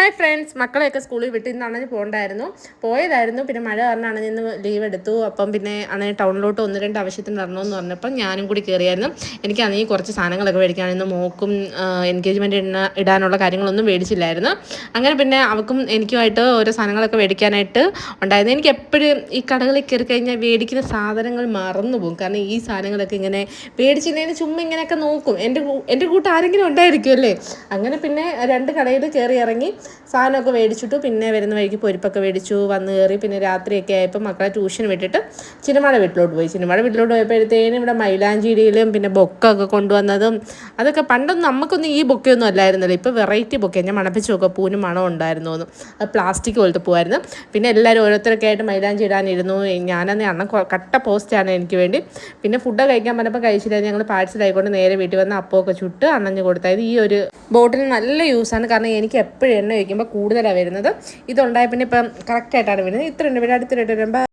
Hi friends, മക്കളെയൊക്കെ സ്കൂളിൽ വിട്ട് ഇന്നാണെങ്കിൽ പോയതായിരുന്നു. പിന്നെ മഴ കാരണമാണ് ഇന്ന് ലീവ് എടുത്തു. അപ്പം പിന്നെ ആണെങ്കിൽ ടൗണിലോട്ട് 1-2 ആവശ്യത്തിന് വരണമെന്ന് പറഞ്ഞപ്പം ഞാനും കൂടി കയറിയായിരുന്നു. എനിക്കാണെങ്കിൽ കുറച്ച് സാധനങ്ങളൊക്കെ മേടിക്കാമായിരുന്നു. മോക്കും എൻഗേജ്മെൻറ്റ് ഇടാനുള്ള കാര്യങ്ങളൊന്നും മേടിച്ചില്ലായിരുന്നു. അങ്ങനെ പിന്നെ അവൾക്കും എനിക്കുമായിട്ട് ഓരോ സാധനങ്ങളൊക്കെ മേടിക്കാനായിട്ട് ഉണ്ടായിരുന്നു. എനിക്ക് എപ്പോഴും ഈ കടകളിൽ കയറി കഴിഞ്ഞാൽ മേടിക്കുന്ന സാധനങ്ങൾ മറന്നു പോകും. കാരണം ഈ സാധനങ്ങളൊക്കെ ഇങ്ങനെ മേടിച്ചിരുന്നതിന് ചുമ്മാ ഇങ്ങനെയൊക്കെ നോക്കും. എൻ്റെ കൂട്ട് ആരെങ്കിലും ഉണ്ടായിരിക്കും അല്ലേ. അങ്ങനെ പിന്നെ 2 കടയിൽ കയറി ഇറങ്ങി സാധനമൊക്കെ മേടിച്ചിട്ടു. പിന്നെ വരുന്ന വഴിക്ക് പൊരിപ്പൊക്കെ മേടിച്ചു വന്ന് കയറി. പിന്നെ രാത്രിയൊക്കെ ആയപ്പോൾ മക്കളെ ട്യൂഷൻ വിട്ടിട്ട് ചിന്നമ്മയുടെ വീട്ടിലോട്ട് പോയപ്പോഴത്തേനും ഇവിടെ മൈലാഞ്ചിരിയിലും പിന്നെ ബൊക്കൊക്കെ കൊണ്ടുവന്നതും അതൊക്കെ പണ്ടൊന്നും നമുക്കൊന്നും ഈ ബൊക്കെയൊന്നും അല്ലായിരുന്നല്ലോ. ഇപ്പോൾ വെറൈറ്റി ബൊക്കെ ഞാൻ മണപ്പിച്ച് നോക്കുക പൂവിന് മണം ഉണ്ടായിരുന്നു എന്ന്. അത് പ്ലാസ്റ്റിക് പോലത്തെ പൂവായിരുന്നു. പിന്നെ എല്ലാവരും ഓരോരുത്തരൊക്കെ ആയിട്ട് മൈലാഞ്ചി ഇടാനിരുന്നു. ഞാനന്ന് അണ്ണൻ കട്ട പോസ്റ്റാണ് എനിക്ക് വേണ്ടി. പിന്നെ ഫുഡ് കഴിക്കാൻ പറഞ്ഞപ്പോൾ കഴിച്ചില്ല. ഞങ്ങൾ പാഴ്സലായിക്കൊണ്ട് നേരെ വീട്ടിൽ വന്ന് അപ്പമൊക്കെ ചുട്ട് അണ്ണഞ്ഞ് കൊടുത്തായത്. ഈ ഒരു ബോട്ടിൽ നല്ല യൂസാണ്. കാരണം എനിക്ക് എപ്പോഴും എണ്ണ വയ്ക്കുമ്പോൾ കൂടുതലാണ് വരുന്നത്. ഇതുണ്ടായ പിന്നെ ഇപ്പം കറക്റ്റായിട്ടാണ് വരുന്നത്. ഇത്രയുണ്ട്. അടുത്തിട്ട് വരുമ്പോൾ